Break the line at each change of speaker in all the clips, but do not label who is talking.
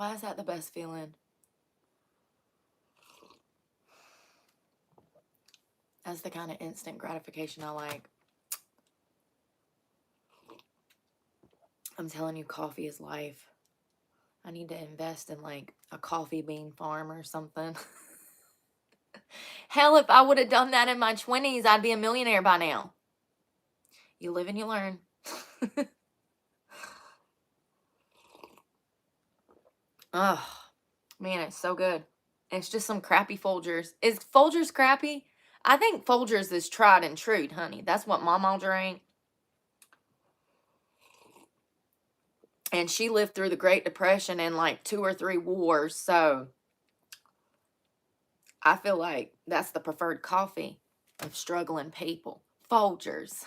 Why is that the best feeling? That's the kind of instant gratification I like. I'm telling you, coffee is life. I need to invest in like a coffee bean farm or something. Hell, if I would have done that in my 20s, I'd be a millionaire by now. You live and you learn. Oh, man, it's so good. It's just some crappy Folgers. Is Folgers crappy? I think Folgers is tried and true, honey. That's what Mama drank. And she lived through the Great Depression and like 2 or 3 wars. So I feel like that's the preferred coffee of struggling people. Folgers.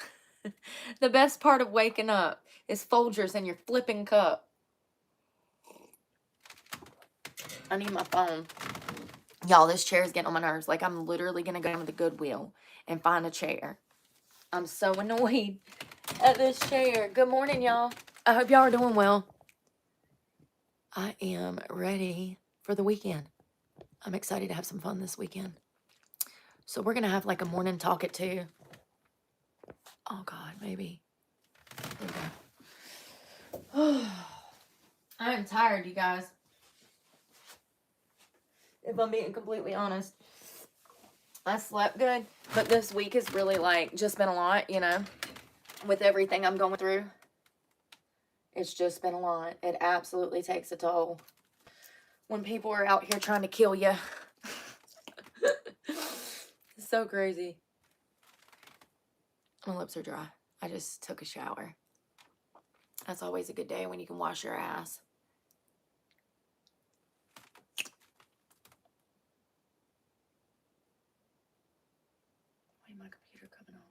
The best part of waking up is Folgers in your flipping cup. I need my phone. Y'all, this chair is getting on my nerves. Like, I'm literally going to go to the Goodwill and find a chair. I'm so annoyed at this chair. Good morning, y'all. I hope y'all are doing well. I am ready for the weekend. I'm excited to have some fun this weekend. So we're going to have like a morning talk at 2. Oh, God, maybe. There we go. I am tired, you guys. If I'm being completely honest. I slept good, but this week has really like just been a lot, you know, with everything I'm going through. It's just been a lot. It absolutely takes a toll when people are out here trying to kill you. It's so crazy. My lips are dry. I just took a shower. That's always a good day when you can wash your ass. Why is my computer coming on?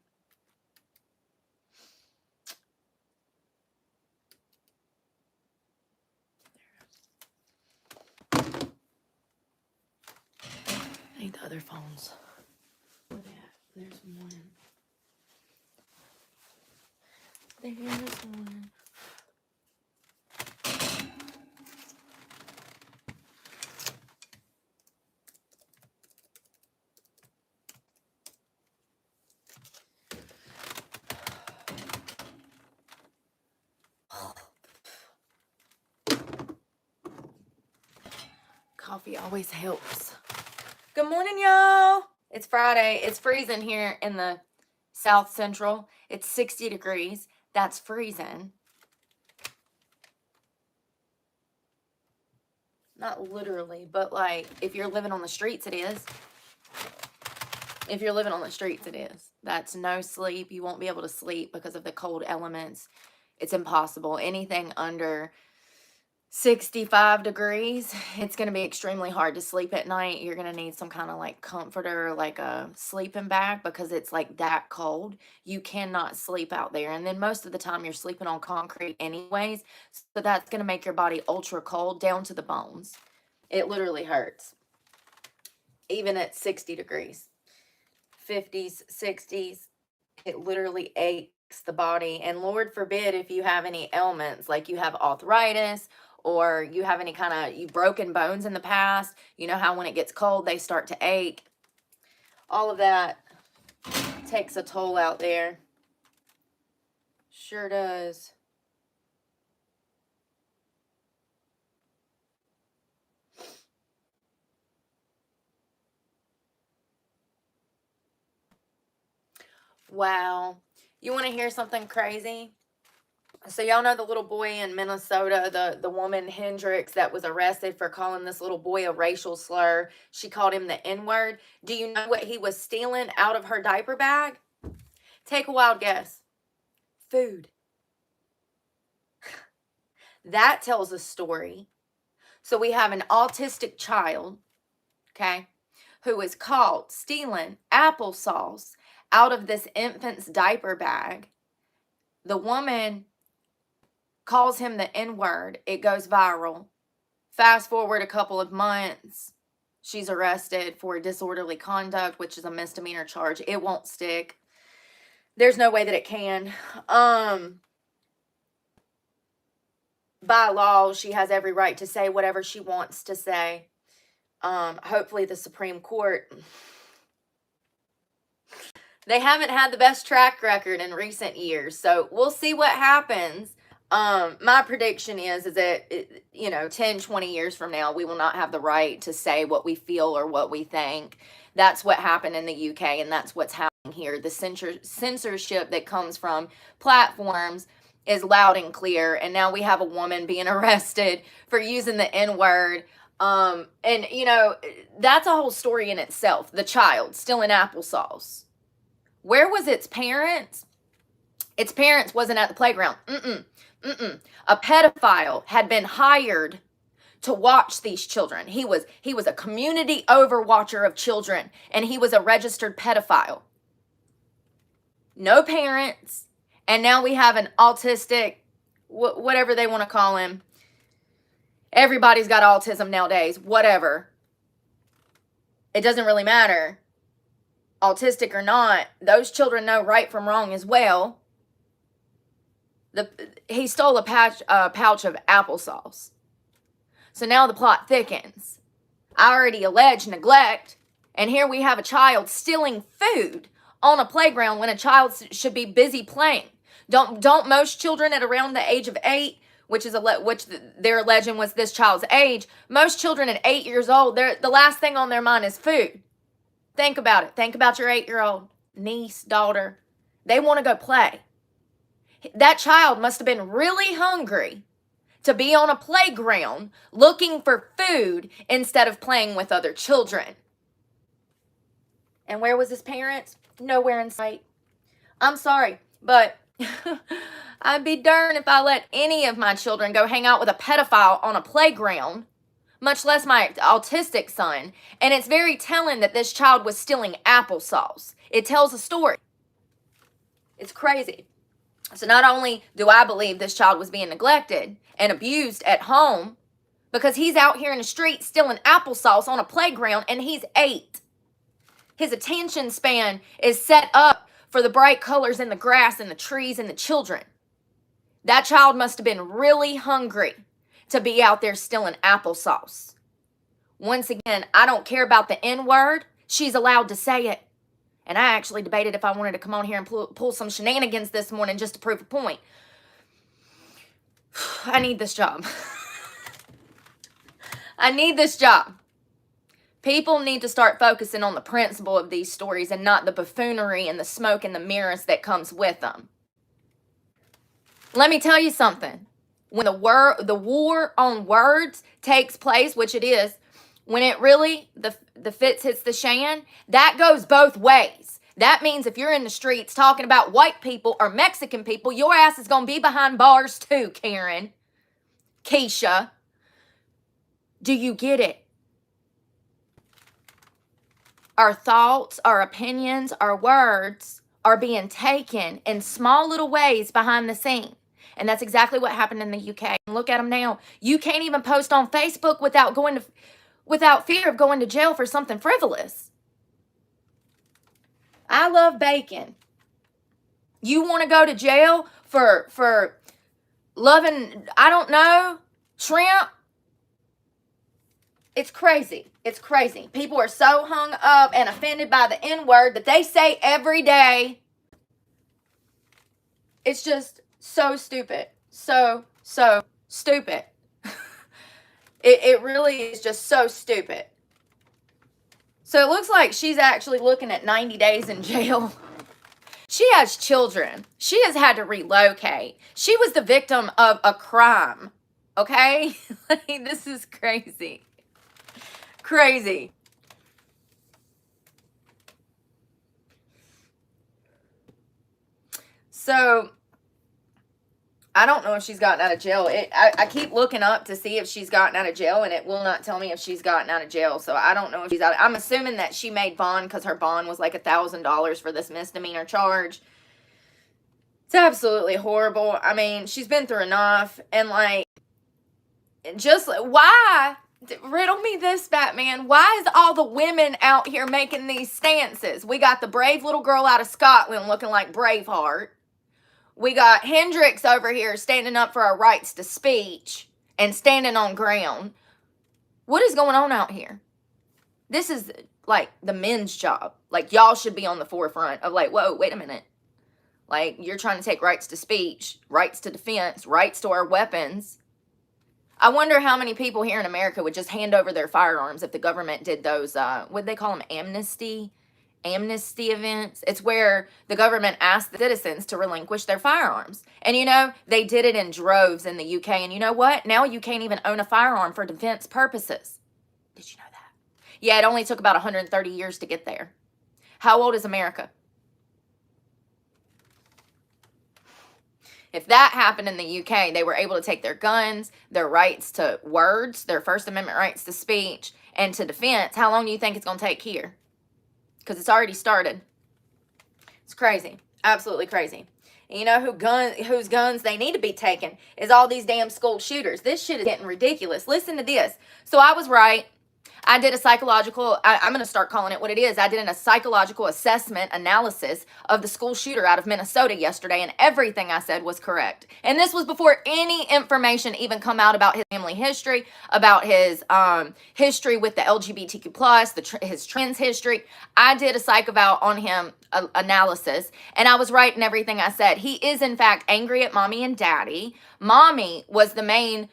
I need the other phones. Where they at? There's one. There's one. Coffee always helps. Good morning, y'all. It's Friday. It's freezing here in the South Central. It's 60 degrees. That's freezing. Not literally, but like if you're living on the streets, it is. If you're living on the streets, it is. That's no sleep. You won't be able to sleep because of the cold elements. It's impossible. Anything under 65 degrees, it's going to be extremely hard to sleep at night. You're going to need some kind of like comforter, like a sleeping bag, because it's like that cold. You cannot sleep out there. And then most of the time you're sleeping on concrete anyways. So that's going to make your body ultra cold down to the bones. It literally hurts. Even at 60 degrees, 50s, 60s, it literally aches the body. And Lord forbid if you have any ailments, like you have arthritis, or you have any kind of, you've broken bones in the past. You know how when it gets cold, they start to ache. All of that takes a toll out there. Sure does. Wow. You want to hear something crazy? So y'all know the little boy in Minnesota, the woman Hendricks that was arrested for calling this little boy a racial slur. She called him the N-word. Do you know what he was stealing out of her diaper bag? Take a wild guess. Food. That tells a story. So we have an autistic child, okay, who was caught stealing applesauce out of this infant's diaper bag. The woman calls him the N-word. It goes viral. Fast forward a couple of months, she's arrested for disorderly conduct, which is a misdemeanor charge. It won't stick. There's no way that it can. by law, she has every right to say whatever she wants to say. Hopefully the Supreme Court, they haven't had the best track record in recent years, so we'll see what happens. My prediction is that, 10, 20 years from now, we will not have the right to say what we feel or what we think. That's what happened in the UK, and that's what's happening here. The censorship that comes from platforms is loud and clear, and now we have a woman being arrested for using the N-word. And, that's a whole story in itself. The child stealing applesauce. Where was its parents? Its parents wasn't at the playground. A pedophile had been hired to watch these children. He was a community overwatcher of children, and he was a registered pedophile. No parents, and now we have an autistic, whatever they want to call him. Everybody's got autism nowadays, whatever. It doesn't really matter. Autistic or not, those children know right from wrong as well. He stole a pouch of applesauce. So now the plot thickens. I already alleged neglect, and here we have a child stealing food on a playground when a child should be busy playing. Don't most children at around the age of 8, which they're alleging was this child's age, most children at 8 years old, the last thing on their mind is food. Think about it. Think about your 8-year-old niece, daughter. They want to go play. That child must have been really hungry to be on a playground looking for food instead of playing with other children. And where was his parents? Nowhere in sight. I'm sorry, but I'd be darned if I let any of my children go hang out with a pedophile on a playground, much less my autistic son. And it's very telling that this child was stealing applesauce. It tells a story. It's crazy. So not only do I believe this child was being neglected and abused at home, because he's out here in the street stealing applesauce on a playground and he's 8. His attention span is set up for the bright colors in the grass and the trees and the children. That child must have been really hungry to be out there stealing applesauce. Once again, I don't care about the N-word. She's allowed to say it. And I actually debated if I wanted to come on here and pull some shenanigans this morning just to prove a point. I need this job. I need this job. People need to start focusing on the principle of these stories and not the buffoonery and the smoke and the mirrors that comes with them. Let me tell you something. When the war on words takes place, which it is, when it really, the fits hits the shan, that goes both ways. That means if you're in the streets talking about white people or Mexican people, your ass is going to be behind bars too, Karen. Keisha. Do you get it? Our thoughts, our opinions, our words are being taken in small little ways behind the scene. And that's exactly what happened in the UK. Look at them now. You can't even post on Facebook without fear of going to jail for something frivolous. I love bacon. You want to go to jail for loving, I don't know, shrimp? It's crazy. It's crazy. People are so hung up and offended by the N-word that they say every day. It's just so stupid. So stupid. It really is just so stupid. So it looks like she's actually looking at 90 days in jail. She has children. She has had to relocate. She was the victim of a crime. Okay? This is crazy. Crazy. So I don't know if she's gotten out of jail. I keep looking up to see if she's gotten out of jail, and it will not tell me if she's gotten out of jail. So I don't know if she's out. I'm assuming that she made bond because her bond was like $1,000 for this misdemeanor charge. It's absolutely horrible. I mean, she's been through enough. And like, just why? Riddle me this, Batman. Why is all the women out here making these stances? We got the brave little girl out of Scotland looking like Braveheart. We got Hendricks over here standing up for our rights to speech and standing on ground. What is going on out here? This is like the men's job. Like, y'all should be on the forefront of like, whoa, wait a minute. Like, you're trying to take rights to speech, rights to defense, rights to our weapons. I wonder how many people here in America would just hand over their firearms if the government did those, what do they call them, amnesty events. It's where the government asked the citizens to relinquish their firearms. And, you know, they did it in droves in the UK. And you know what? Now you can't even own a firearm for defense purposes. Did you know that? Yeah, it only took about 130 years to get there. How old is America? If that happened in the UK, they were able to take their guns, their rights to words, their First Amendment rights to speech, and to defense. How long do you think it's going to take here? Because it's already started. It's crazy. Absolutely crazy. And you know whose guns they need to be taken is all these damn school shooters. This shit is getting ridiculous. Listen to this. So I was right. I did a psychological, I'm going to start calling it what it is. I did a psychological assessment analysis of the school shooter out of Minnesota yesterday, and everything I said was correct. And this was before any information even come out about his family history, about his history with the LGBTQ plus, his trans history. I did a psych eval on him analysis, and I was right in everything I said. He is, in fact, angry at mommy and daddy. Mommy was the main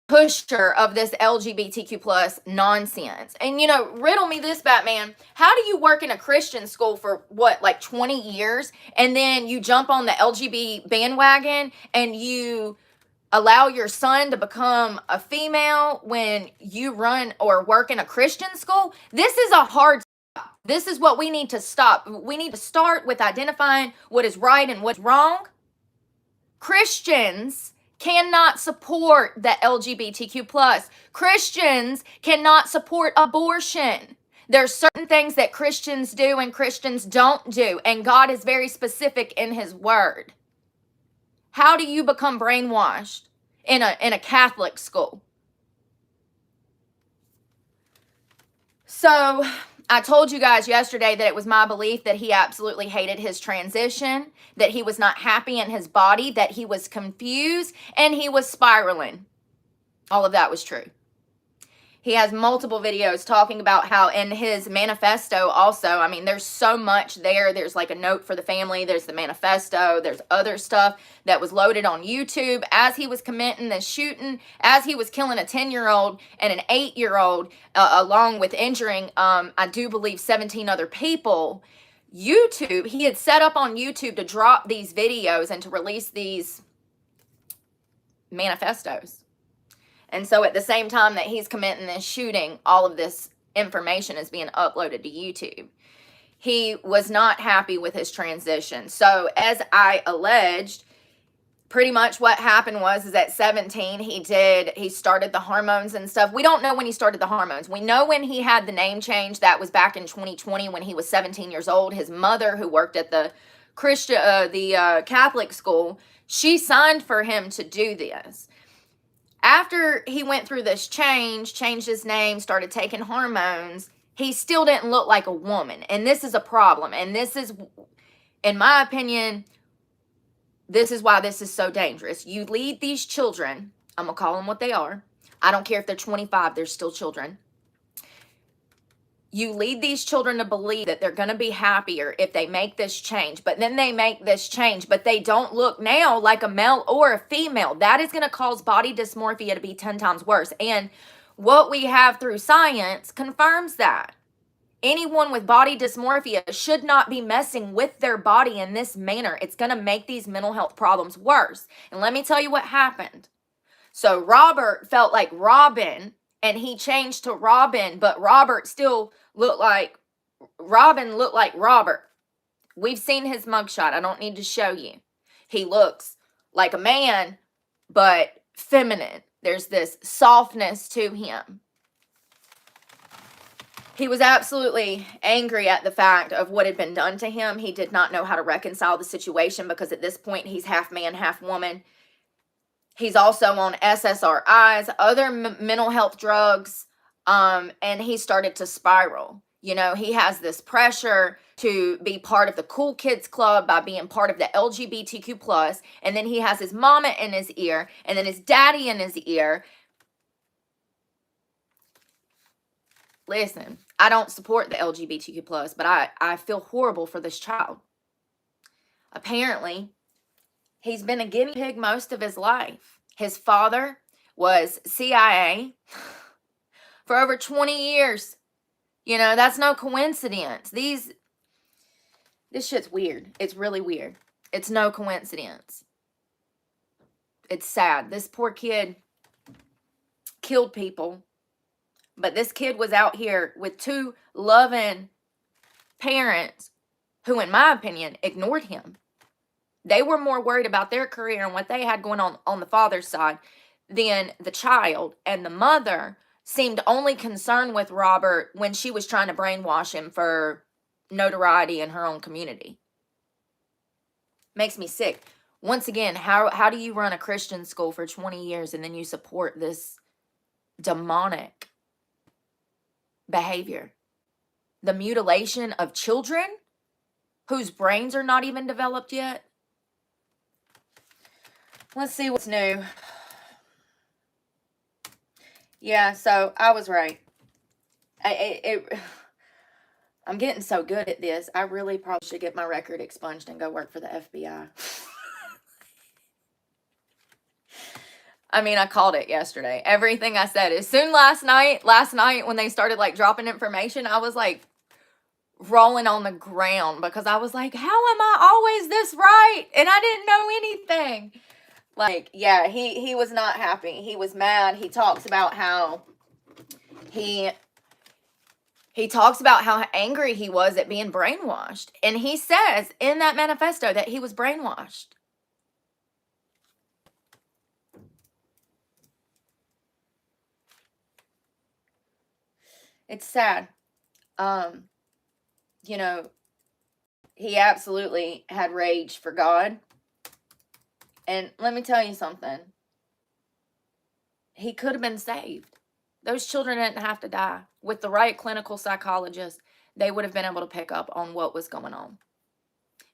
pusher of this LGBTQ plus nonsense. And, you know, riddle me this, Batman. How do you work in a Christian school for, what, like 20 years, and then you jump on the LGBT bandwagon and you allow your son to become a female when you run or work in a Christian school? This is a hard stop. This is what we need to stop. We need to start with identifying what is right and what's wrong. Christians cannot support the LGBTQ plus. Christians cannot support abortion. There's certain things that Christians do and Christians don't do, and God is very specific in his word. How do you become brainwashed in a Catholic school? So I told you guys yesterday that it was my belief that he absolutely hated his transition, that he was not happy in his body, that he was confused, and he was spiraling. All of that was true. He has multiple videos talking about how in his manifesto also, I mean, there's so much there. There's like a note for the family. There's the manifesto. There's other stuff that was loaded on YouTube as he was committing this shooting, as he was killing a 10-year-old and an 8-year-old, along with injuring, I do believe, 17 other people. YouTube, he had set up on YouTube to drop these videos and to release these manifestos. And so at the same time that he's committing this shooting, all of this information is being uploaded to YouTube. He was not happy with his transition. So as I alleged, pretty much what happened was at 17, he started the hormones and stuff. We don't know when he started the hormones. We know when he had the name change. That was back in 2020 when he was 17 years old. His mother, who worked at the Catholic school, she signed for him to do this. After he went through this changed his name, started taking hormones, he still didn't look like a woman. And this is a problem. And this is, in my opinion, this is why this is so dangerous. You lead these children, I'm going to call them what they are. I don't care if they're 25, they're still children. You lead these children to believe that they're going to be happier if they make this change. But then they make this change, but they don't look now like a male or a female. That is going to cause body dysmorphia to be 10 times worse. And what we have through science confirms that. Anyone with body dysmorphia should not be messing with their body in this manner. It's going to make these mental health problems worse. And let me tell you what happened. So Robert felt like Robin, and he changed to Robin, but Robin looked like Robert. We've seen his mugshot. I don't need to show you. He looks like a man, but feminine. There's this softness to him. He was absolutely angry at the fact of what had been done to him. He did not know how to reconcile the situation because at this point he's half man, half woman. He's also on SSRIs, other mental health drugs, and he started to spiral. You know, he has this pressure to be part of the cool kids club by being part of the LGBTQ plus, and then he has his mama in his ear, and then his daddy in his ear. Listen, I don't support the LGBTQ plus, but I feel horrible for this child. Apparently, he's been a guinea pig most of his life. His father was CIA for over 20 years. You know, that's no coincidence. This shit's weird. It's really weird. It's no coincidence. It's sad. This poor kid killed people. But this kid was out here with two loving parents who, in my opinion, ignored him. They were more worried about their career and what they had going on the father's side than the child. And the mother seemed only concerned with Robert when she was trying to brainwash him for notoriety in her own community. Makes me sick. Once again, how do you run a Christian school for 20 years and then you support this demonic behavior? The mutilation of children whose brains are not even developed yet. Let's see what's new. Yeah, so I was right. I'm getting so good at this. I really probably should get my record expunged and go work for the FBI. I mean, I called it yesterday. Everything I said. As soon last night when they started like dropping information, I was like rolling on the ground because I was like, how am I always this right? And I didn't know anything. Like, yeah, he was not happy. He was mad. He talks about how angry he was at being brainwashed. And he says in that manifesto that he was brainwashed. It's sad. You know, he absolutely had rage for God. And let me tell you something. He could have been saved. Those children didn't have to die. With the right clinical psychologist, they would have been able to pick up on what was going on.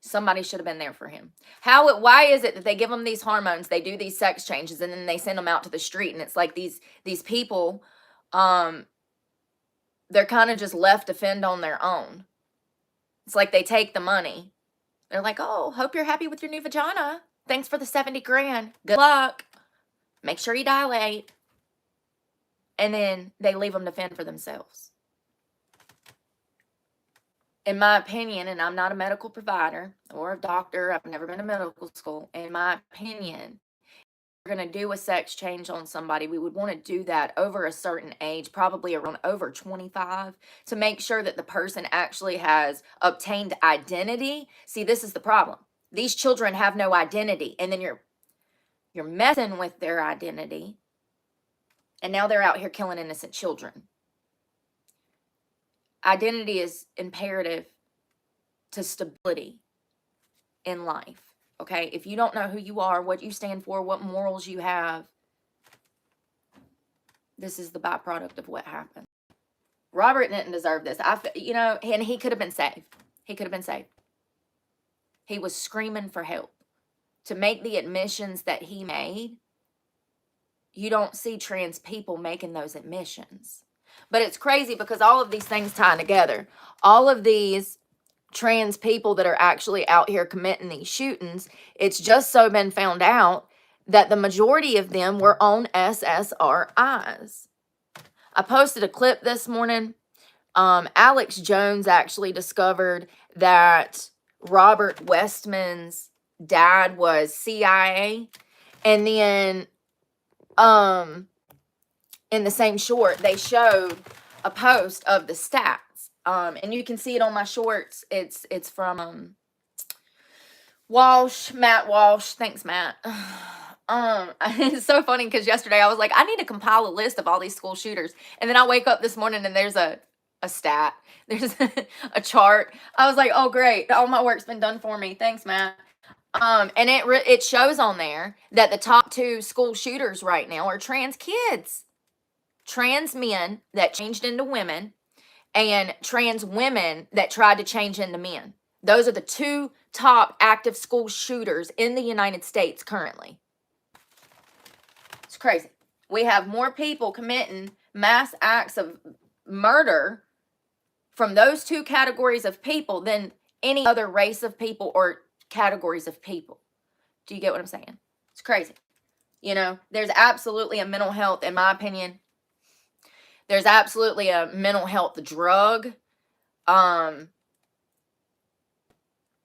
Somebody should have been there for him. Why is it that they give them these hormones, they do these sex changes, and then they send them out to the street, and it's like these people, they're kind of just left to fend on their own. It's like they take the money. They're like, oh, hope you're happy with your new vagina. Thanks for the 70 grand. Good luck. Make sure you dilate. And then they leave them to fend for themselves. In my opinion, and I'm not a medical provider or a doctor, I've never been to medical school. In my opinion, if we're going to do a sex change on somebody, we would want to do that over a certain age, probably around over 25, to make sure that the person actually has obtained identity. See, this is the problem. These children have no identity, and then you're messing with their identity, and now they're out here killing innocent children. Identity is imperative to stability in life, okay? If you don't know who you are, what you stand for, what morals you have, this is the byproduct of what happened. Robert didn't deserve this. And he could have been saved. He could have been saved. He was screaming for help. To make the admissions that he made, you don't see trans people making those admissions. But it's crazy because all of these things tie together. All of these trans people that are actually out here committing these shootings, it's just so been found out that the majority of them were on SSRIs. I posted a clip this morning. Alex Jones actually discovered that Robert Westman's dad was CIA. And then in the same short, they showed a post of the stats. And you can see it on my shorts. It's from Matt Walsh. Thanks, Matt. It's so funny because yesterday I was like, I need to compile a list of all these school shooters. And then I wake up this morning and there's a stat. There's a chart. I was like, oh, great. All my work's been done for me. Thanks, Matt. And it shows on there that the top 2 school shooters right now are trans kids. Trans men that changed into women. and trans women that tried to change into men. Those are the two top active school shooters in the United States currently. It's crazy. We have more people committing mass acts of murder from those two categories of people than any other race of people or categories of people. Do you get what I'm saying? It's crazy. You know, there's absolutely a mental health, in my opinion. There's absolutely a mental health drug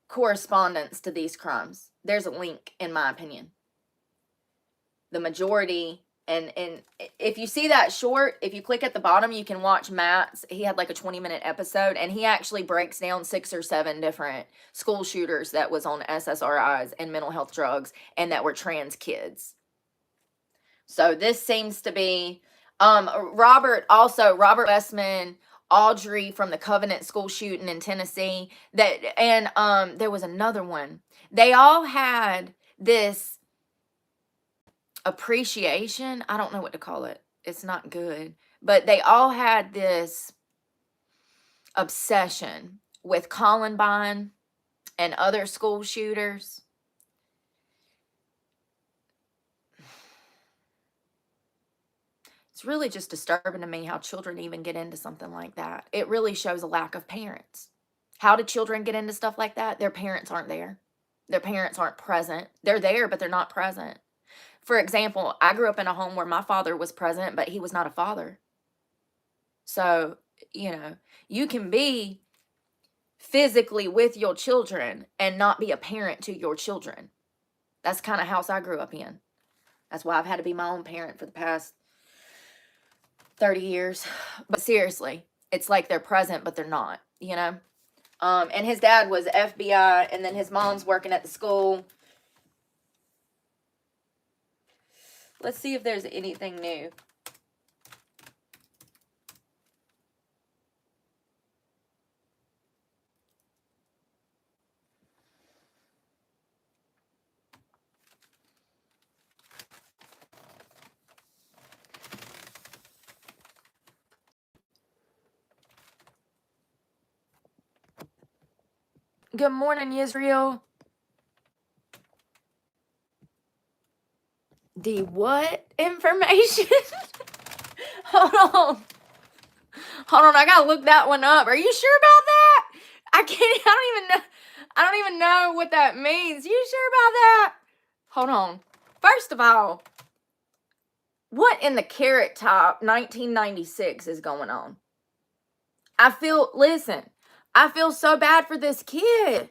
correspondence to these crimes. There's a link, in my opinion. The majority, and if you see that short, if you click at the bottom, you can watch Matt's. He had like a 20-minute episode, and he actually breaks down 6 or 7 different school shooters that was on SSRIs and mental health drugs and that were trans kids. So this seems to be Robert Westman, Audrey from the Covenant school shooting in Tennessee, and there was another one. They all had this appreciation. I don't know what to call it. It's not good. But they all had this obsession with Columbine and other school shooters. It's really just disturbing to me how children even get into something like that. It really shows a lack of parents. How do children get into stuff like that? Their parents aren't there. Their parents aren't present. They're there, but they're not present. For example, I grew up in a home where my father was present, but he was not a father. So, you know, you can be physically with your children and not be a parent to your children. That's the kind of house I grew up in. That's why I've had to be my own parent for the past 30 years. But seriously, it's like they're present, but they're not, you know? And his dad was FBI, and then his mom's working at the school. Let's see if there's anything new. Good morning, Israel. The what information? Hold on. I gotta look that one up. Are you sure about that? I don't even know what that means. You sure about that? Hold on. First of all, what in the Carrot Top 1996 is going on? I feel so bad for this kid.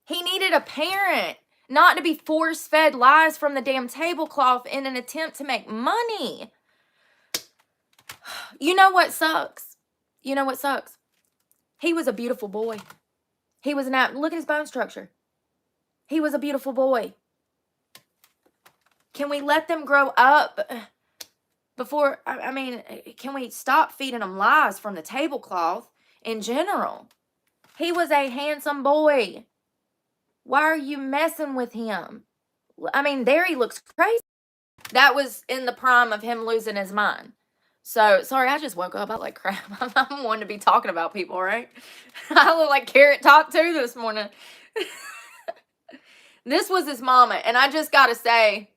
He needed a parent, not to be force-fed lies from the damn tablecloth in an attempt to make money. You know what sucks? He was a beautiful boy. He was look at his bone structure. He was a beautiful boy. Can we let them grow up before, I mean, can we stop feeding them lies from the tablecloth in general? He was a handsome boy. Why are you messing with him? I mean, there he looks crazy. That was in the prime of him losing his mind. So, sorry, I just woke up. I like crap. I'm one to be talking about people, right? I look like Carrot Top 2 this morning. This was his mama. And I just got to say,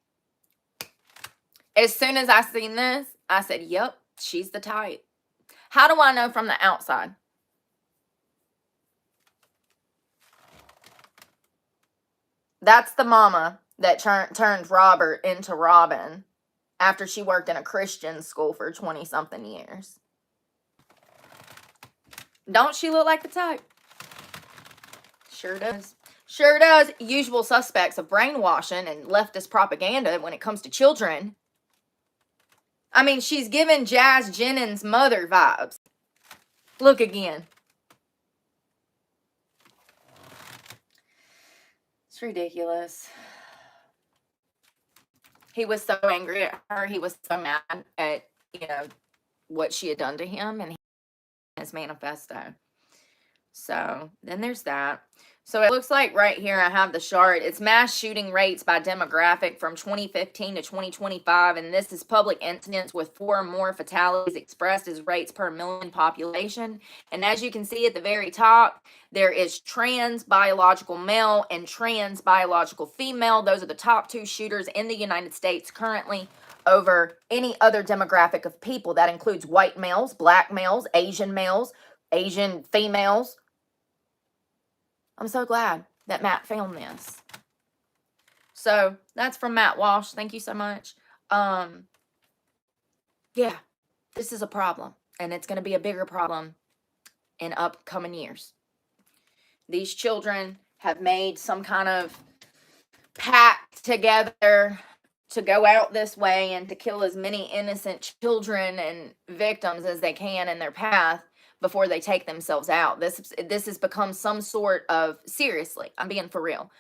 as soon as I seen this, I said, yep, she's the type. How do I know from the outside? That's the mama that turned Robert into Robin after she worked in a Christian school for 20-something years. Don't she look like the type? Sure does. Sure does. Usual suspects of brainwashing and leftist propaganda when it comes to children. I mean, she's giving Jazz Jennings' mother vibes. Look again. It's ridiculous. He was so angry at her. He was so mad at, what she had done to him and his manifesto. So then there's that. So it looks like right here I have the chart. It's mass shooting rates by demographic from 2015 to 2025. And this is public incidents with 4 or more fatalities expressed as rates per million population. And as you can see at the very top, there is trans biological male and trans biological female. Those are the top 2 shooters in the United States currently over any other demographic of people. That includes white males, black males, Asian females. I'm so glad that Matt found this. So that's from Matt Walsh. Thank you so much. Yeah, this is a problem, and it's going to be a bigger problem in upcoming years. These children have made some kind of pact together to go out this way and to kill as many innocent children and victims as they can in their path before they take themselves out. This has become some sort of, seriously, I'm being for real.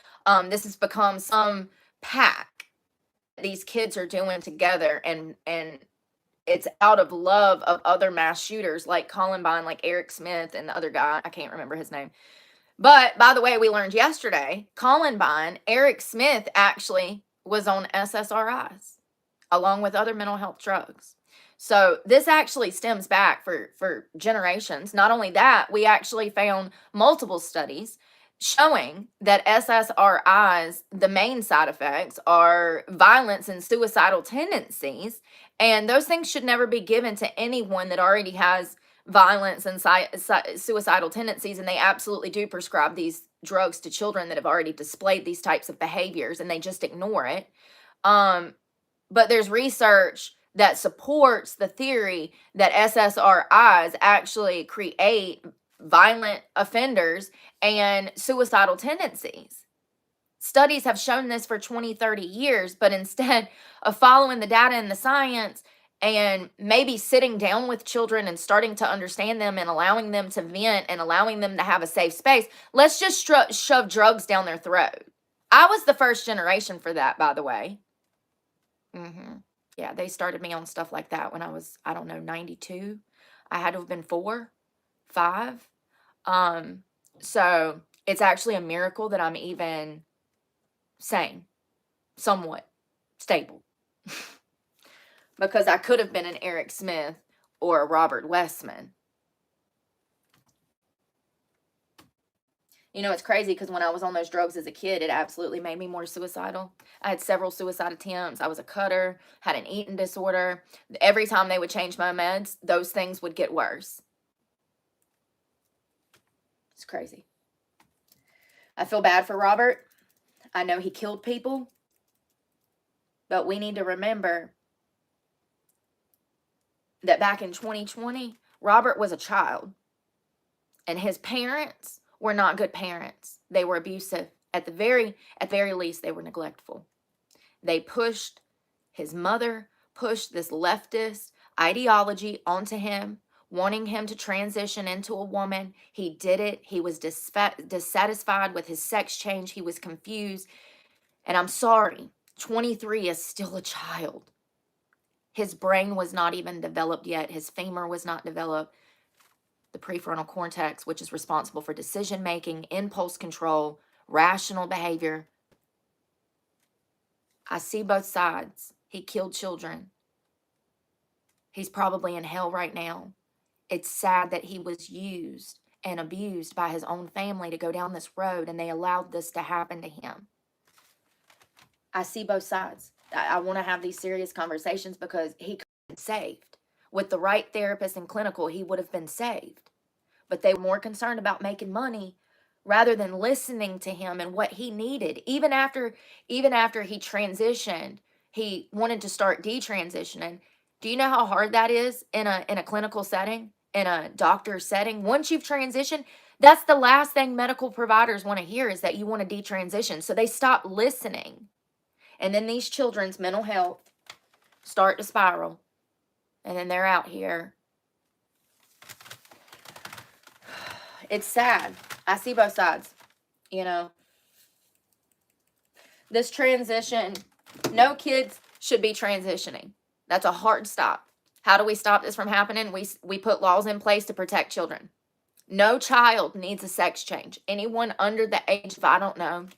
This has become some pact these kids are doing together, and it's out of love of other mass shooters like Columbine, like Eric Smith and the other guy, I can't remember his name. But by the way, we learned yesterday, Columbine, Eric Smith actually was on SSRIs along with other mental health drugs. So this actually stems back for generations. Not only that, we actually found multiple studies showing that SSRIs, the main side effects are violence and suicidal tendencies. And those things should never be given to anyone that already has violence and suicidal tendencies. And they absolutely do prescribe these drugs to children that have already displayed these types of behaviors, and they just ignore it. But there's research that supports the theory that SSRIs actually create violent offenders and suicidal tendencies. Studies have shown this for 20, 30 years, but instead of following the data and the science and maybe sitting down with children and starting to understand them and allowing them to vent and allowing them to have a safe space, let's just shove drugs down their throat. I was the first generation for that, by the way. Yeah, they started me on stuff like that when I was, I don't know, 92. I had to have been 4, 5. So it's actually a miracle that I'm even sane, somewhat stable. Because I could have been an Eric Smith or a Robert Westman. You know, it's crazy because when I was on those drugs as a kid, it absolutely made me more suicidal. I had several suicide attempts. I was a cutter, had an eating disorder. Every time they would change my meds, those things would get worse. It's crazy. I feel bad for Robert. I know he killed people. But we need to remember that back in 2020, Robert was a child. And his parents were not good parents. They were abusive. At the very least, they were neglectful. They pushed his mother, pushed this leftist ideology onto him, wanting him to transition into a woman. He did it. He was dissatisfied with his sex change. He was confused. And I'm sorry, 23 is still a child. His brain was not even developed yet. His femur was not developed. The prefrontal cortex, which is responsible for decision-making, impulse control, rational behavior. I see both sides. He killed children. He's probably in hell right now. It's sad that he was used and abused by his own family to go down this road, and they allowed this to happen to him. I see both sides. I want to have these serious conversations because he could have been saved. With the right therapist and clinical, he would have been saved. But they were more concerned about making money rather than listening to him and what he needed. Even after he transitioned, he wanted to start detransitioning. Do you know how hard that is in a clinical setting, in a doctor setting? Once you've transitioned, that's the last thing medical providers want to hear, is that you want to detransition. So they stop listening. And then these children's mental health start to spiral. And then they're out here. It's sad. I see both sides. You know, this transition, no kids should be transitioning. That's a hard stop. How do we stop this from happening? We put laws in place to protect children. No child needs a sex change. Anyone under the age of, I don't know,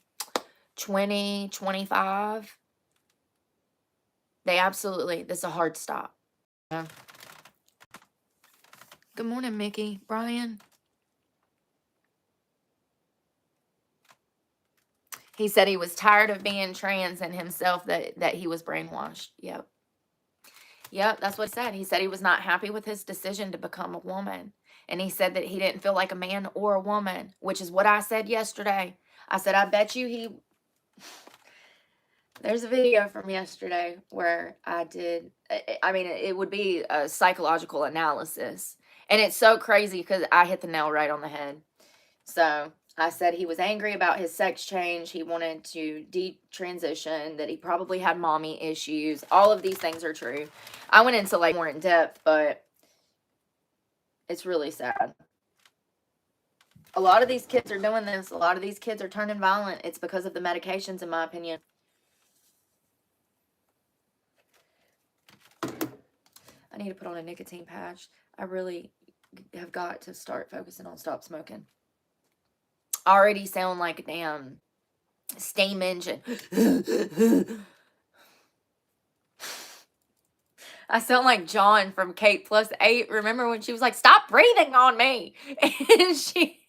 20, 25, this is a hard stop. Yeah. Good morning, Mickey. Brian. He said he was tired of being trans and himself that he was brainwashed. Yep. Yep, that's what he said. He said he was not happy with his decision to become a woman. And he said that he didn't feel like a man or a woman, which is what I said yesterday. I said, I bet you he... There's a video from yesterday where I did... I mean, it would be a psychological analysis. And it's so crazy because I hit the nail right on the head. So I said he was angry about his sex change. He wanted to detransition, that he probably had mommy issues. All of these things are true. I went into like more in depth, but it's really sad. A lot of these kids are doing this. A lot of these kids are turning violent. It's because of the medications, in my opinion. I need to put on a nicotine patch. I really have got to start focusing on stop smoking. Already sound like a damn steam engine. I sound like John from Kate Plus 8. Remember when she was like, stop breathing on me? And she,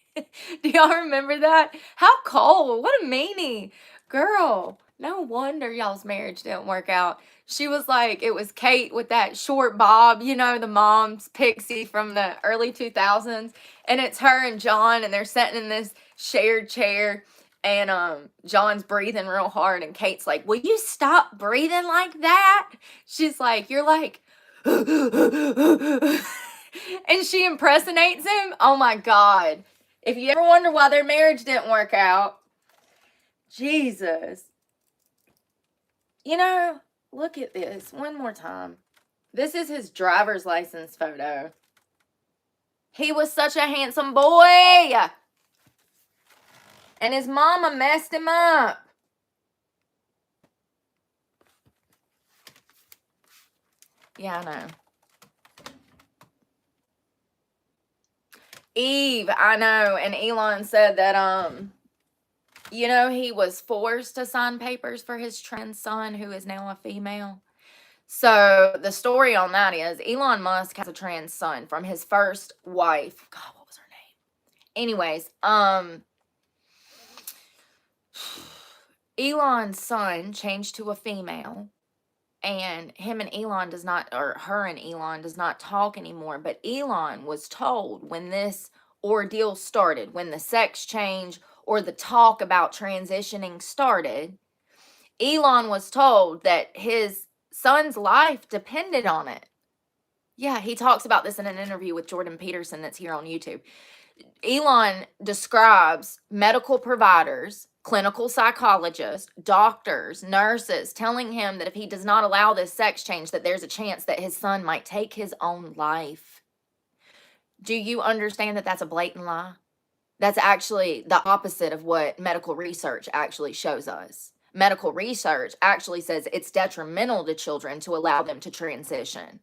do y'all remember that? How cold. What a meanie. Girl, no wonder y'all's marriage didn't work out. She was like, it was Kate with that short bob, you know, the mom's pixie from the early 2000s. And it's her and John, and they're sitting in this shared chair. And John's breathing real hard, and Kate's like, will you stop breathing like that? She's like, you're like, and she impersonates him. Oh my God. If you ever wonder why their marriage didn't work out, Jesus. You know, look at this one more time. This is his driver's license photo. He was such a handsome boy. And his mama messed him up. Yeah, I know. Eve, I know. And Elon said that, you know, he was forced to sign papers for his trans son, who is now a female. So the story on that is Elon Musk has a trans son from his first wife. God, what was her name? Anyways, Elon's son changed to a female, and him and Elon does not, or her and Elon does not talk anymore. But Elon was told when this ordeal started, when the sex change or the talk about transitioning started, Elon was told that his son's life depended on it. Yeah, he talks about this in an interview with Jordan Peterson that's here on YouTube. Elon describes medical providers, clinical psychologists, doctors, nurses telling him that if he does not allow this sex change, that there's a chance that his son might take his own life. Do you understand that that's a blatant lie? That's actually the opposite of what medical research actually shows us. Medical research actually says it's detrimental to children to allow them to transition.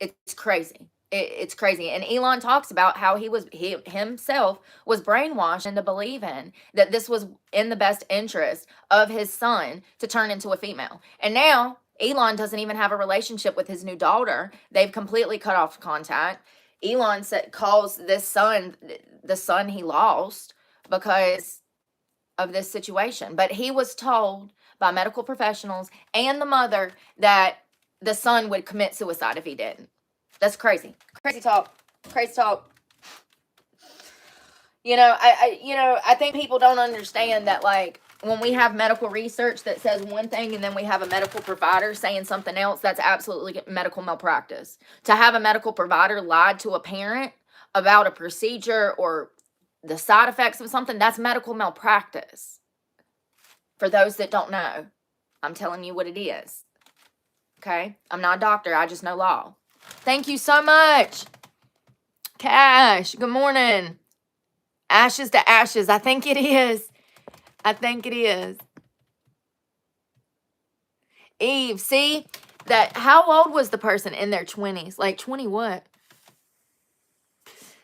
It's crazy. It's crazy. And Elon talks about how he himself was brainwashed into believing that this was in the best interest of his son to turn into a female. And now Elon doesn't even have a relationship with his new daughter. They've completely cut off contact. Elon calls this son the son he lost because of this situation. But he was told by medical professionals and the mother that the son would commit suicide if he didn't. That's crazy. Crazy talk. Crazy talk. You know, I think people don't understand that, like, when we have medical research that says one thing and then we have a medical provider saying something else, that's absolutely medical malpractice. To have a medical provider lie to a parent about a procedure or the side effects of something, that's medical malpractice. For those that don't know, I'm telling you what it is. Okay? I'm not a doctor. I just know law. Thank you so much. Cash, good morning. Ashes to ashes. I think it is. I think it is. Eve, see? How old was the person in their 20s? Like 20 what?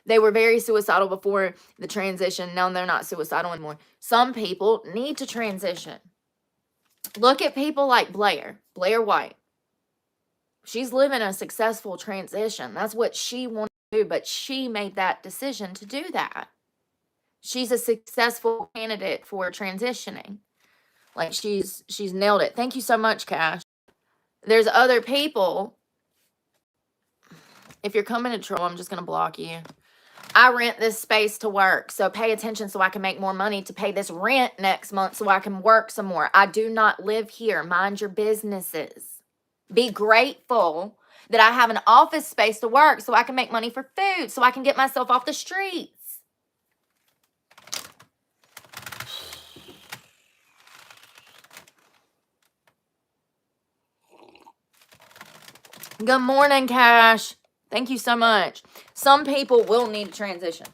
They were very suicidal before the transition. Now they're not suicidal anymore. Some people need to transition. Look at people like Blair White. She's living a successful transition. That's what she wanted to do, but she made that decision to do that. She's a successful candidate for transitioning. Like she's nailed it. Thank you so much, Cash. There's other people. If you're coming to troll, I'm just going to block you. I rent this space to work, so pay attention so I can make more money to pay this rent next month so I can work some more. I do not live here. Mind your businesses. Be grateful that I have an office space to work so I can make money for food, so I can get myself off the streets. Good morning, Cash. Thank you so much. Some people will need a transition,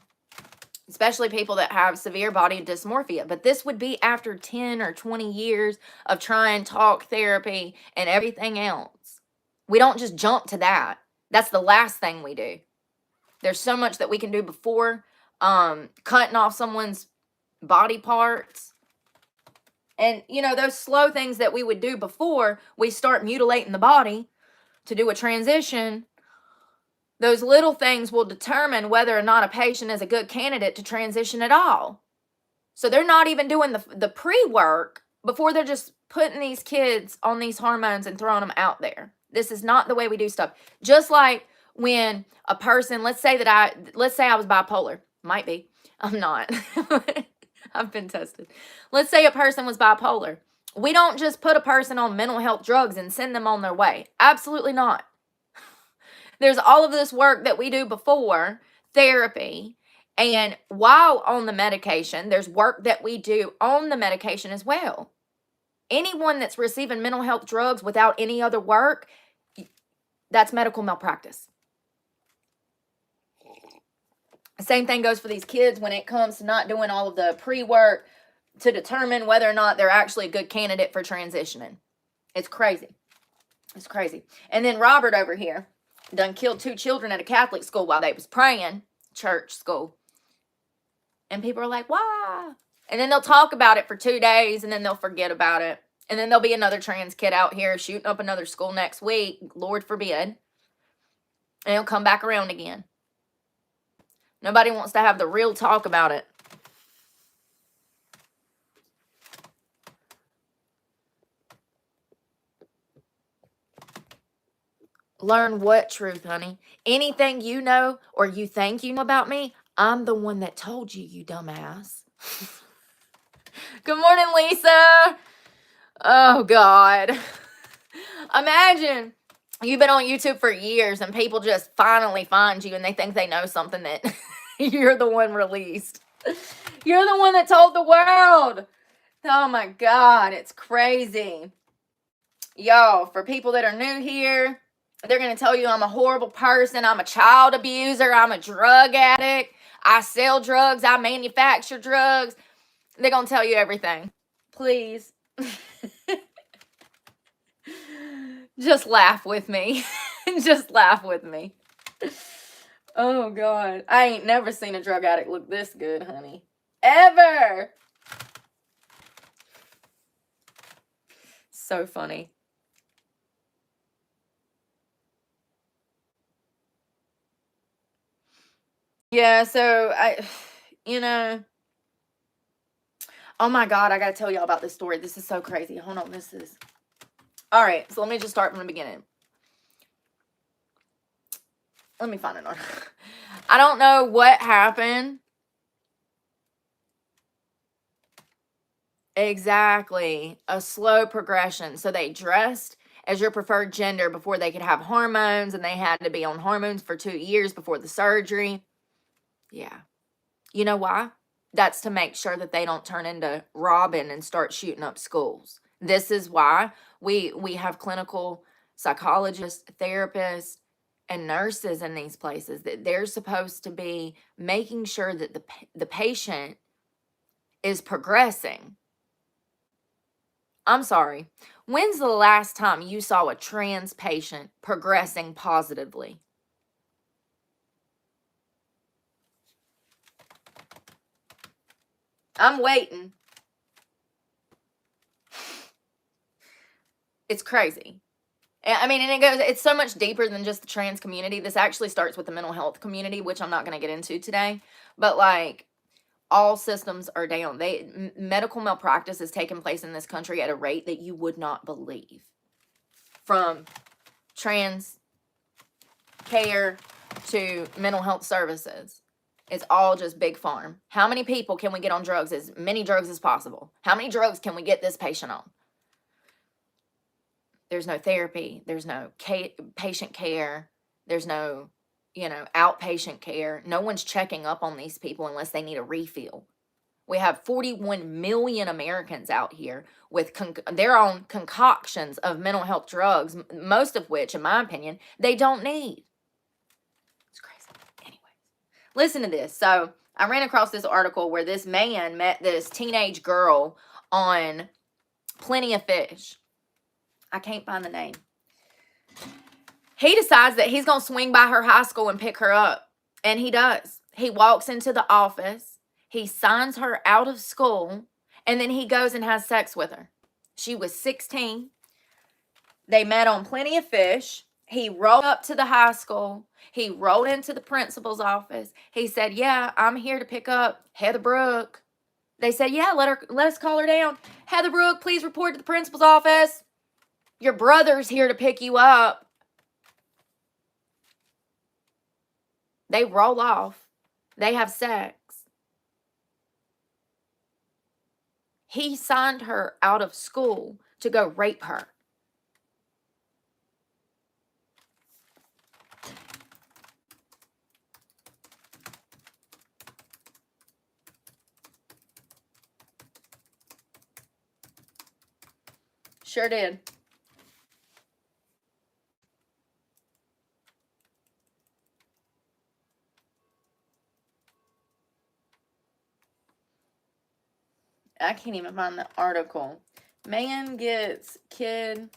especially people that have severe body dysmorphia. But this would be after 10 or 20 years of trying talk therapy and everything else. We don't just jump to that. That's the last thing we do. There's so much that we can do before cutting off someone's body parts. And, you know, those slow things that we would do before we start mutilating the body to do a transition, those little things will determine whether or not a patient is a good candidate to transition at all. So they're not even doing the pre-work before they're just putting these kids on these hormones and throwing them out there. This is not the way we do stuff. Just like when a person, let's say I was bipolar. Might be. I'm not. I've been tested. Let's say a person was bipolar. We don't just put a person on mental health drugs and send them on their way. Absolutely not. There's all of this work that we do before therapy, and while on the medication, there's work that we do on the medication as well. Anyone that's receiving mental health drugs without any other work, that's medical malpractice. Same thing goes for these kids when it comes to not doing all of the pre-work to determine whether or not they're actually a good candidate for transitioning. It's crazy. It's crazy. And then Robert over here done killed 2 children at a Catholic school while they was praying, church school. And people are like, why? And then they'll talk about it for 2 days and then they'll forget about it. And then there'll be another trans kid out here shooting up another school next week, Lord forbid. And he'll come back around again. Nobody wants to have the real talk about it. Learn what truth, honey? Anything you know or you think you know about me, I'm the one that told you, you dumbass. Good morning, Lisa. Oh, God. Imagine you've been on YouTube for years and people just finally find you and they think they know something that you're the one released. You're the one that told the world. Oh, my God. It's crazy. Y'all, for people that are new here, they're going to tell you I'm a horrible person. I'm a child abuser. I'm a drug addict. I sell drugs. I manufacture drugs. They're going to tell you everything. Please. Just laugh with me. Just laugh with me. Oh, God. I ain't never seen a drug addict look this good, honey. Ever. So funny. Yeah, so oh my God, I got to tell y'all about this story. This is so crazy. Hold on, all right, so let me just start from the beginning. Let me find it. I don't know what happened. Exactly. A slow progression. So they dressed as your preferred gender before they could have hormones, and they had to be on hormones for 2 years before the surgery. Yeah. You know why? That's to make sure that they don't turn into Robin and start shooting up schools. This is why we have clinical psychologists, therapists, and nurses in these places, that they're supposed to be making sure that the patient is progressing. I'm sorry. When's the last time you saw a trans patient progressing positively? I'm waiting. It's crazy. I mean, and it's so much deeper than just the trans community. This actually starts with the mental health community, which I'm not going to get into today. But like, all systems are down. Medical malpractice is taking place in this country at a rate that you would not believe. From trans care to mental health services. It's all just big farm. How many people can we get on drugs? As many drugs as possible. How many drugs can we get this patient on? There's no therapy. There's no patient care. There's no, outpatient care. No one's checking up on these people unless they need a refill. We have 41 million Americans out here with their own concoctions of mental health drugs, most of which, in my opinion, they don't need. It's crazy. Anyways, listen to this. So I ran across this article where this man met this teenage girl on Plenty of Fish. I can't find the name. He decides that he's going to swing by her high school and pick her up. And he does. He walks into the office. He signs her out of school. And then he goes and has sex with her. She was 16. They met on Plenty of Fish. He rolled up to the high school. He rolled into the principal's office. He said, yeah, I'm here to pick up Heather Brooke. They said, yeah, let us call her down. Heather Brooke, please report to the principal's office. Your brother's here to pick you up. They roll off. They have sex. He signed her out of school to go rape her. Sure did. I can't even find the article. Man gets kid.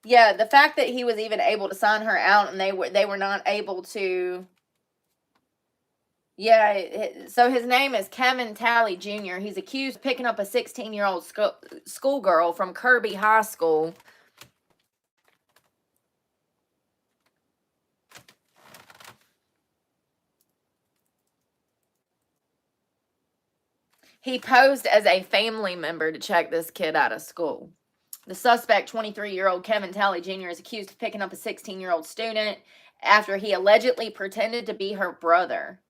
Yeah, the fact that he was even able to sign her out and they were not able to. Yeah, so his name is Kevin Talley Jr. He's accused of picking up a 16-year-old schoolgirl from Kirby High School. He posed as a family member to check this kid out of school. The suspect, 23-year-old Kevin Talley Jr., is accused of picking up a 16-year-old student after he allegedly pretended to be her brother.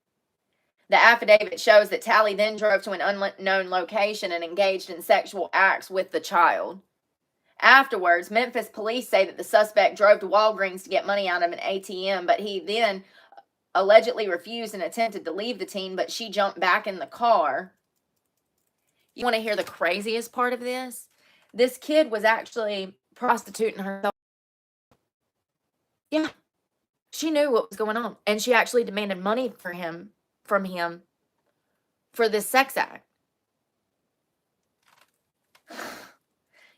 The affidavit shows that Talley then drove to an unknown location and engaged in sexual acts with the child. Afterwards, Memphis police say that the suspect drove to Walgreens to get money out of an ATM, but he then allegedly refused and attempted to leave the teen, but she jumped back in the car. You want to hear the craziest part of this? This kid was actually prostituting herself. Yeah. She knew what was going on. And she actually demanded money from him for this sex act.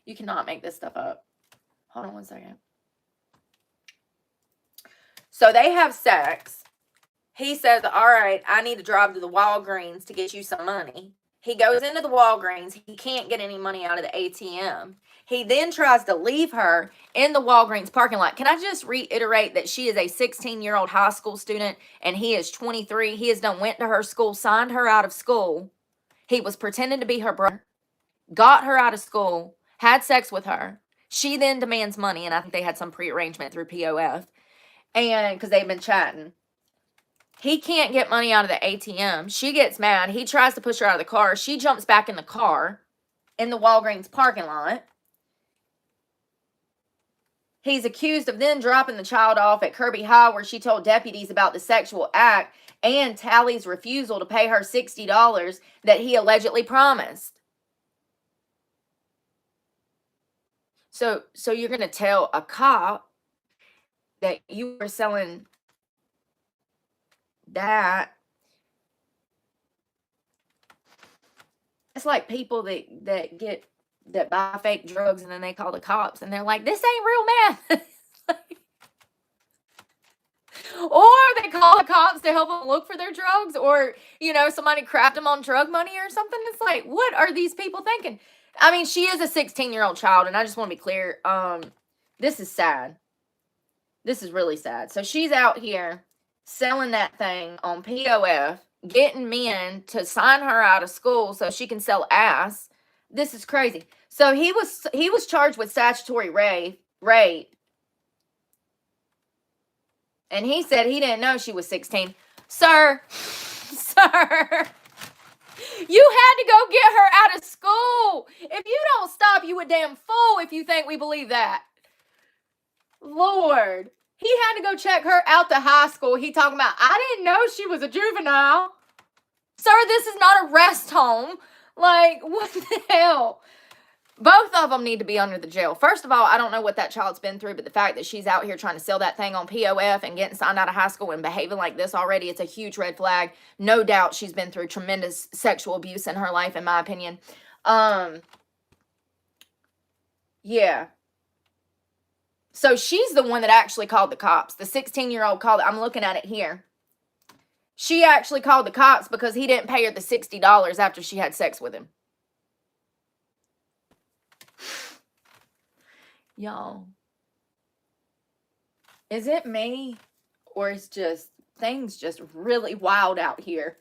You cannot make this stuff up. Hold on one second. So they have sex. He says, all right, I need to drive to the Walgreens to get you some money. He goes into the Walgreens. He can't get any money out of the ATM. He then tries to leave her in the Walgreens parking lot. Can I just reiterate that she is a 16-year-old high school student and he is 23. He has done went to her school, signed her out of school. He was pretending to be her brother, got her out of school, had sex with her. She then demands money, and I think they had some prearrangement through POF, and because they've been chatting. He can't get money out of the ATM. She gets mad. He tries to push her out of the car. She jumps back in the car in the Walgreens parking lot. He's accused of then dropping the child off at Kirby High, where she told deputies about the sexual act and Talley's refusal to pay her $60 that he allegedly promised. So you're going to tell a cop that you were selling that? It's like people that buy fake drugs and then they call the cops and they're like, this ain't real meth. Or they call call the cops to help them look for their drugs, or, you know, somebody crapped them on drug money or something. It's like, what are these people thinking? I mean, she is a 16-year-old child, and I just want to be clear. This is sad. This is really sad. So she's out here selling that thing on POF, getting men to sign her out of school so she can sell ass. This is crazy. So he was charged with statutory rape. And he said he didn't know she was 16. Sir, you had to go get her out of school. If you don't stop, you a damn fool if you think we believe that. Lord. He had to go check her out to high school. He talking about, I didn't know she was a juvenile. Sir, this is not a rest home. Like, what the hell? Both of them need to be under the jail. First of all, I don't know what that child's been through, but the fact that she's out here trying to sell that thing on POF and getting signed out of high school and behaving like this already, it's a huge red flag. No doubt she's been through tremendous sexual abuse in her life, in my opinion. Yeah. So she's the one that actually called the cops. The 16-year-old called. I'm looking at it here. She actually called the cops because he didn't pay her the $60 after she had sex with him. Y'all, is it me, or is just things just really wild out here?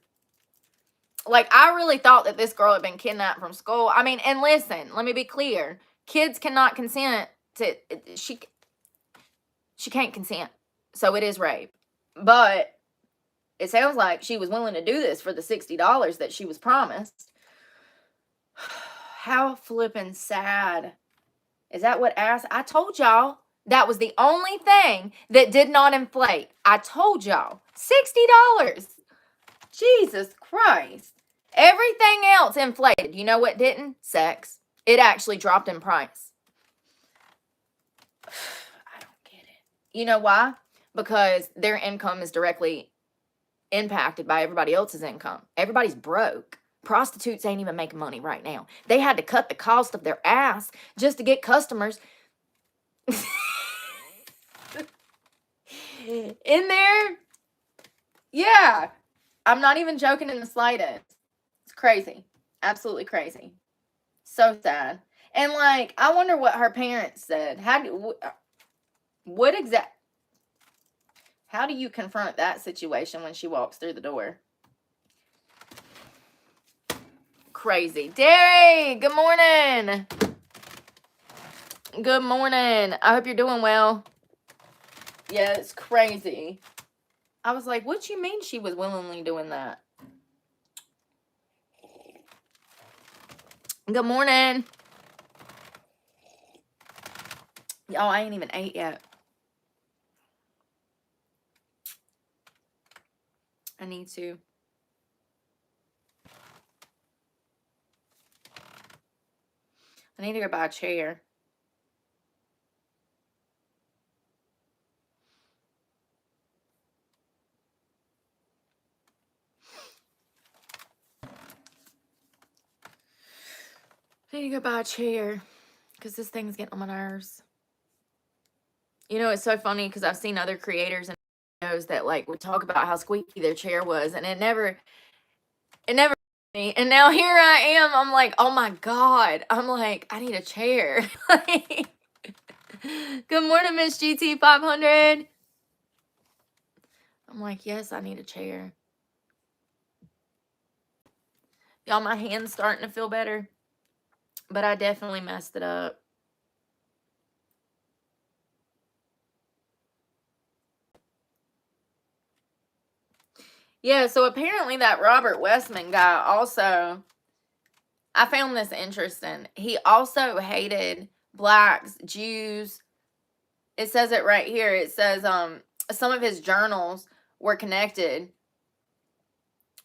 Like, I really thought that this girl had been kidnapped from school. I mean, and listen, let me be clear. Kids cannot consent to, she can't consent. So it is rape. But it sounds like she was willing to do this for the $60 that she was promised. How flippin' sad. Is that what ass? I told y'all that was the only thing that did not inflate. I told y'all. $60. Jesus Christ. Everything else inflated. You know what didn't? Sex. It actually dropped in price. I don't get it. You know why? Because their income is directly impacted by everybody else's income. Everybody's broke. Prostitutes ain't even making money right now. They had to cut the cost of their ass just to get customers in there. Yeah. I'm not even joking in the slightest. It's crazy. Absolutely crazy. So sad. And like, I wonder what her parents said. How do you confront that situation when she walks through the door? Crazy. Derry, good morning. Good morning. I hope you're doing well. Yeah, it's crazy. I was like, what you mean she was willingly doing that? Good morning. Y'all, I ain't even ate yet. I need to. I need to go buy a chair. I need to go buy a chair because this thing's getting on my nerves. You know, it's so funny because I've seen other creators and videos that like would talk about how squeaky their chair was, and it never me. And now here I am. I'm like, oh my God. I'm like, I need a chair. Good morning, Miss GT500. I'm like, yes, I need a chair. Y'all, my hand's starting to feel better, but I definitely messed it up. Yeah, so apparently that Robert Westman guy also, I found this interesting. He also hated blacks, Jews. It says it right here. It says some of his journals were connected,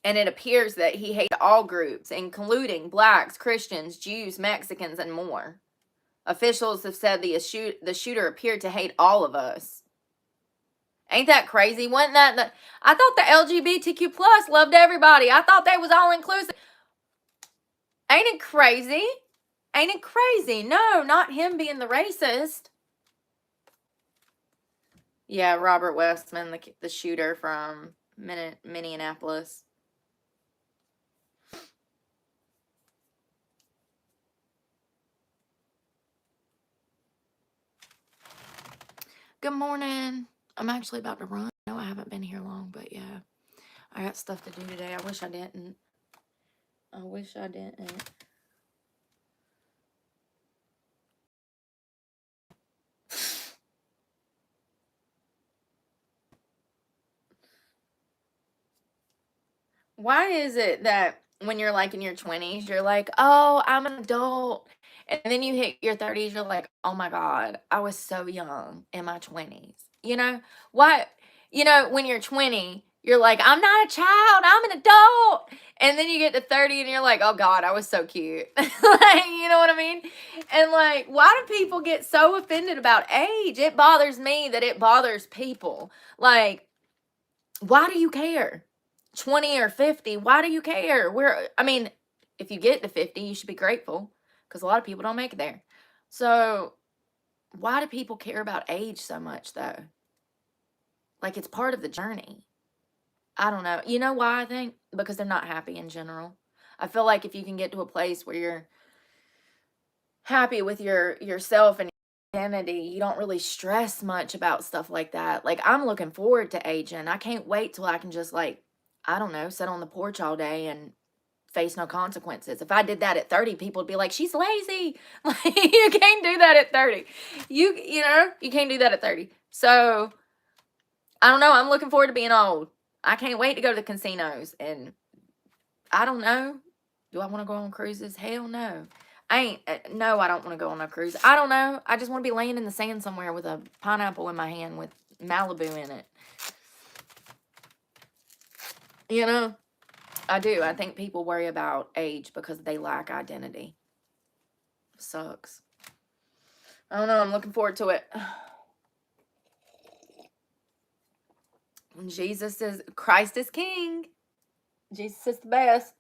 and it appears that he hated all groups, including blacks, Christians, Jews, Mexicans, and more. Officials have said the shooter appeared to hate all of us. Ain't that crazy? Wasn't that I thought the LGBTQ plus loved everybody. I thought they was all inclusive. Ain't it crazy? Ain't it crazy? No, not him being the racist. Yeah, Robert Westman, the shooter from Minneapolis. Good morning. I'm actually about to run. No, I haven't been here long, but yeah, I got stuff to do today. I wish I didn't. I wish I didn't. Why is it that when you're like in your 20s, you're like, oh, I'm an adult. And then you hit your 30s, you're like, oh my God, I was so young in my 20s. You know, what? You know, when you're 20, you're like, I'm not a child, I'm an adult. And then you get to 30 and you're like, oh God, I was so cute. Like, you know what I mean? And like, why do people get so offended about age? It bothers me that it bothers people. Like, why do you care? 20 or 50, why do you care? I mean, if you get to 50, you should be grateful because a lot of people don't make it there. So, why do people care about age so much though? Like it's part of the journey. I don't know. You know why I think? Because they're not happy in general. I feel like if you can get to a place where you're happy with yourself and your identity, you don't really stress much about stuff like that. Like I'm looking forward to aging. I can't wait till I can just like, I don't know, sit on the porch all day and face no consequences. If I did that at 30, people would be like, she's lazy. Like you can't do that at 30. You know, you can't do that at 30. So I don't know. I'm looking forward to being old. I can't wait to go to the casinos. And I don't know. Do I want to go on cruises? Hell no. No, I don't want to go on a cruise. I don't know. I just want to be laying in the sand somewhere with a pineapple in my hand with Malibu in it. You know, I do. I think people worry about age because they lack identity. Sucks. I don't know. I'm looking forward to it. Christ is king. Jesus is the best.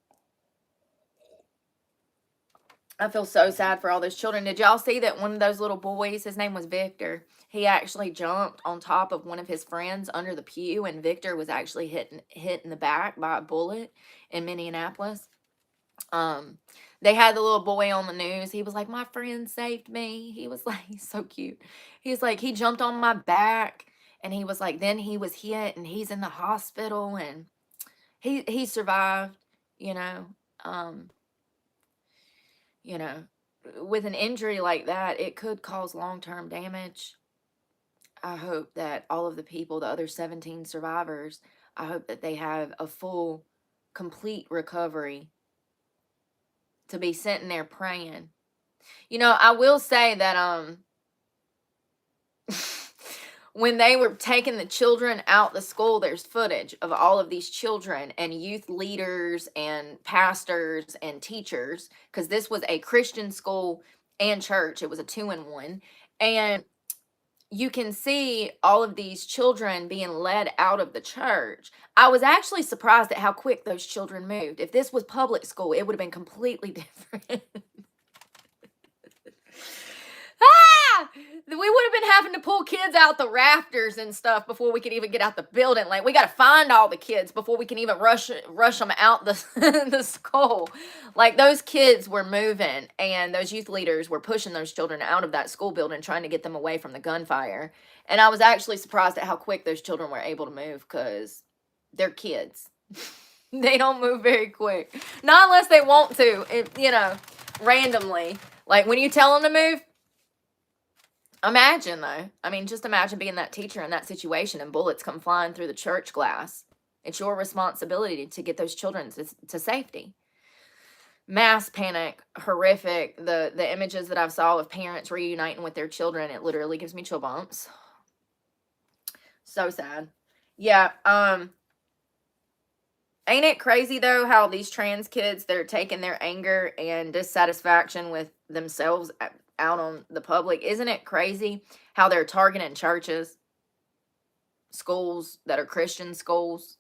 I feel so sad for all those children. Did y'all see that one of those little boys, his name was Victor, he actually jumped on top of one of his friends under the pew, and Victor was actually hit in the back by a bullet in Minneapolis. They had the little boy on the news. He was like, my friend saved me. He was like, he's so cute. He's like, he jumped on my back, and he was like, then he was hit and he's in the hospital, and he survived, you know. Um, you know, with an injury like that, it could cause long-term damage. I hope that all of the people, the other 17 survivors, I hope that they have a full, complete recovery to be sitting there praying. You know, I will say that when they were taking the children out the school, there's footage of all of these children and youth leaders and pastors and teachers, because this was a Christian school and church. It was a 2-in-1. And you can see all of these children being led out of the church. I was actually surprised at how quick those children moved. If this was public school, it would have been completely different. Ah! We would have been having to pull kids out the rafters and stuff before we could even get out the building. Like we got to find all the kids before we can even rush them out the the school. Like those kids were moving, and those youth leaders were pushing those children out of that school building, trying to get them away from the gunfire. And I was actually surprised at how quick those children were able to move, because they're kids. They don't move very quick, not unless they want to. You know, randomly. Like when you tell them to move. Imagine though. I mean, just imagine being that teacher in that situation and bullets come flying through the church glass. It's your responsibility to get those children to safety. Mass panic, horrific. The images that I've saw of parents reuniting with their children, it literally gives me chill bumps. So sad. Yeah, ain't it crazy though how these trans kids, they're taking their anger and dissatisfaction with themselves out on the public? Isn't it crazy how they're targeting churches, schools that are Christian schools?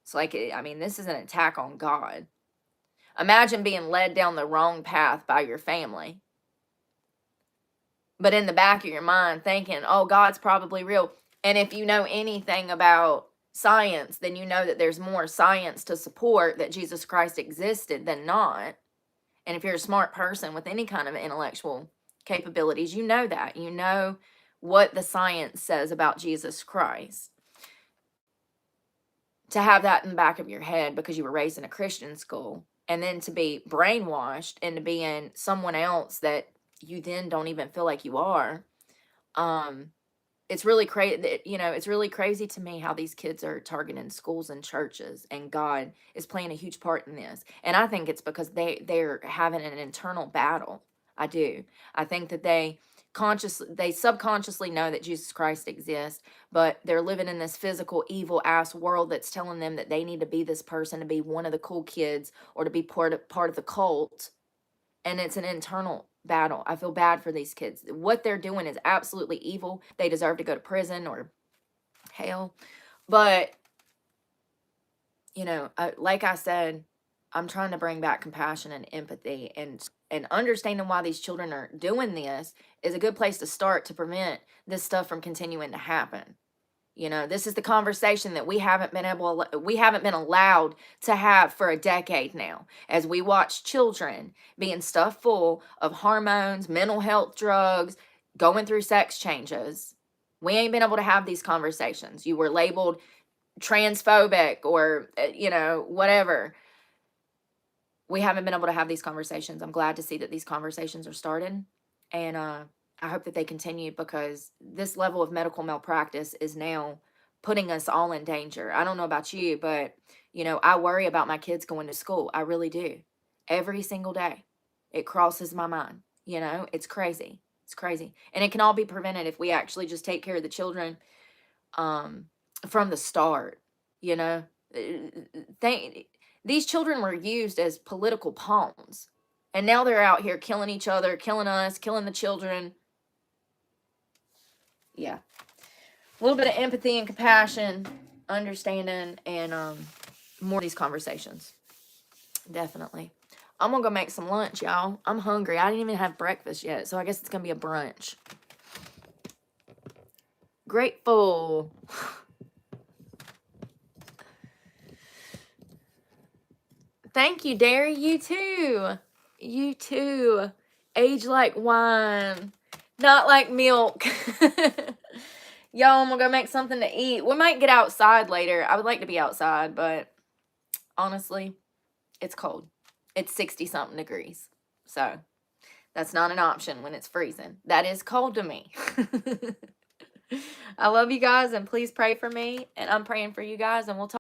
It's like, I mean, this is an attack on God. Imagine being led down the wrong path by your family, but in the back of your mind thinking, oh, God's probably real. And if you know anything about science, then you know that there's more science to support that Jesus Christ existed than not. And if you're a smart person with any kind of intellectual capabilities, you know that. You know what the science says about Jesus Christ. To have that in the back of your head because you were raised in a Christian school, and then to be brainwashed into being someone else that you then don't even feel like you are, it's really crazy. It's really crazy to me how these kids are targeting schools and churches, and God is playing a huge part in this. And I think it's because they're having an internal battle. I do. I think that they subconsciously know that Jesus Christ exists, but they're living in this physical evil ass world that's telling them that they need to be this person to be one of the cool kids or to be part of the cult. And it's an internal battle. I feel bad for these kids. What they're doing is absolutely evil. They deserve to go to prison or hell. But, like I said, I'm trying to bring back compassion and empathy, and understanding why these children are doing this is a good place to start to prevent this stuff from continuing to happen. This is the conversation that we haven't been allowed to have for a decade now, as we watch children being stuffed full of hormones, mental health drugs, going through sex changes. We ain't been able to have these conversations. You were labeled transphobic or, whatever. We haven't been able to have these conversations. I'm glad to see that these conversations are started. And I hope that they continue, because this level of medical malpractice is now putting us all in danger. I don't know about you, but, I worry about my kids going to school. I really do. Every single day. It crosses my mind. It's crazy. It's crazy. And it can all be prevented if we actually just take care of the children from the start. These children were used as political pawns. And now they're out here killing each other, killing us, killing the children. Yeah. A little bit of empathy and compassion, understanding, and more of these conversations. Definitely. I'm going to go make some lunch, y'all. I'm hungry. I didn't even have breakfast yet, so I guess it's going to be a brunch. Grateful. Thank you, Derry. You too. You too. Age like wine, not like milk. Y'all, I'm going to go make something to eat. We might get outside later. I would like to be outside, but honestly, it's cold. It's 60-something degrees. So that's not an option when it's freezing. That is cold to me. I love you guys, and please pray for me. And I'm praying for you guys, and we'll talk.